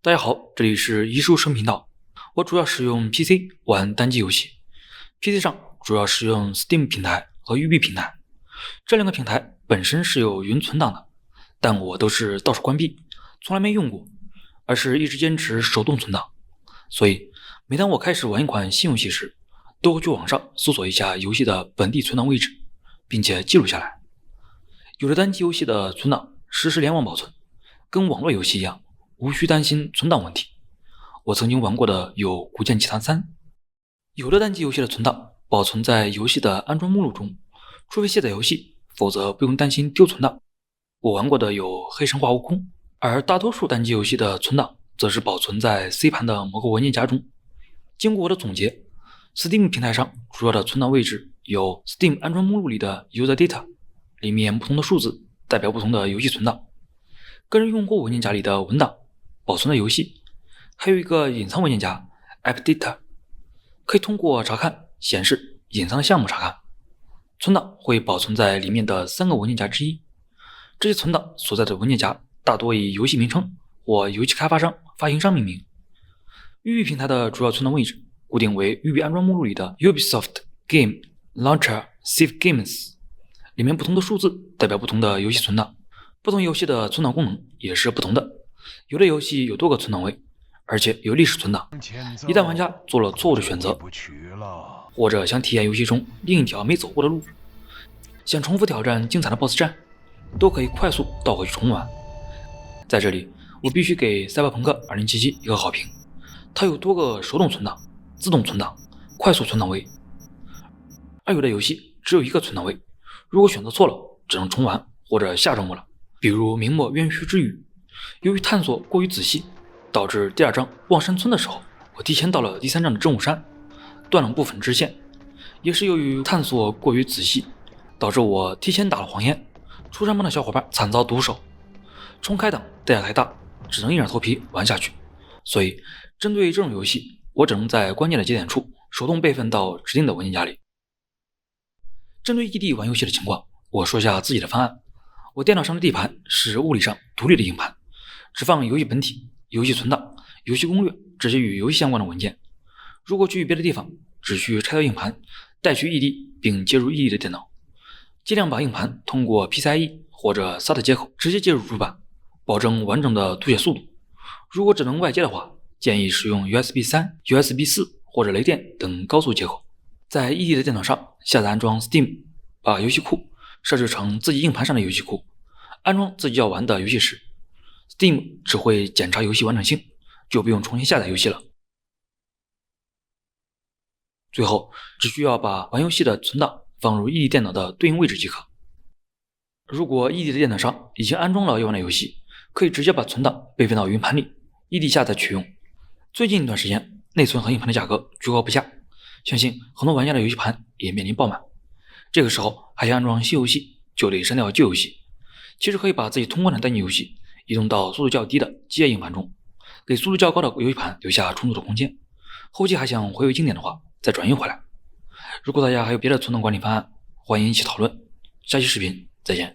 大家好，这里是一书生频道。我主要使用 PC 玩单机游戏 ，PC 上主要使用 Steam 平台和育碧平台。这两个平台本身是有云存档的，但我都是到处关闭，从来没用过，而是一直坚持手动存档。所以每当我开始玩一款新游戏时，都会去网上搜索一下游戏的本地存档位置，并且记录下来。有的单机游戏的存档实时联网保存，跟网络游戏一样，无需担心存档问题。我曾经玩过的有《古剑奇谭3》，有的单机游戏的存档保存在游戏的安装目录中，除非卸载游戏，否则不用担心丢存档。我玩过的有《黑神话：悟空》，而大多数单机游戏的存档则是保存在 C 盘的某个文件夹中。经过我的总结， Steam 平台上主要的存档位置有 Steam 安装目录里的 User Data， 里面不同的数字代表不同的游戏存档。个人用户文件夹里的文档保存的游戏，还有一个隐藏文件夹 App Data， 可以通过查看显示隐藏的项目查看。存档会保存在里面的3个文件夹之一，这些存档所在的文件夹大多以游戏名称或游戏开发商、发行商命名。育碧平台的主要存档位置固定为育碧安装目录里的 Ubisoft Game Launcher Save Games， 里面不同的数字代表不同的游戏存档，不同游戏的存档功能也是不同的。有的游戏有多个存档位，而且有历史存档，一旦玩家做了错误的选择，或者想体验游戏中另一条没走过的路，想重复挑战精彩的 BOSS 战，都可以快速倒回去重玩。在这里我必须给赛博朋克2077一个好评，它有多个手动存档、自动存档、快速存档位，而有的游戏只有一个存档位，如果选择错了只能重玩或者下周末了。比如明末渊虚之语，由于探索过于仔细，导致第2章望山村的时候，我提前到了第3章的真武山，断了部分支线。也是由于探索过于仔细，导致我提前打了黄烟，出山帮的小伙伴惨遭毒手。重开档代价太大，只能硬着头皮玩下去。所以针对这种游戏，我只能在关键的节点处手动备份到指定的文件夹里。针对异地玩游戏的情况，我说一下自己的方案。我电脑上的地盘是物理上独立的硬盘，只放游戏本体、游戏存档、游戏攻略这些与游戏相关的文件。如果去别的地方，只需拆掉硬盘，带去异地并接入异地的电脑。尽量把硬盘通过 PCIe 或者 SATA 接口直接接入主板，保证完整的读写速度。如果只能外接的话，建议使用 USB3、USB4 或者雷电等高速接口。在异地的电脑上下载安装 Steam， 把游戏库设置成自己硬盘上的游戏库，安装自己要玩的游戏时， Steam 只会检查游戏完整性，就不用重新下载游戏了。最后只需要把玩游戏的存档放入异地电脑的对应位置即可。如果异地的电脑上已经安装了要玩的游戏，可以直接把存档备份到云盘里，异地下载取用。最近一段时间内存和硬盘的价格居高不下，相信很多玩家的游戏盘也面临爆满。这个时候还想安装新游戏，就得删掉旧游戏。其实可以把自己通关的单机游戏移动到速度较低的机械硬盘中，给速度较高的游戏盘留下充足的空间。后期还想回味经典的话，再转移回来。如果大家还有别的存档管理方案，欢迎一起讨论。下期视频再见。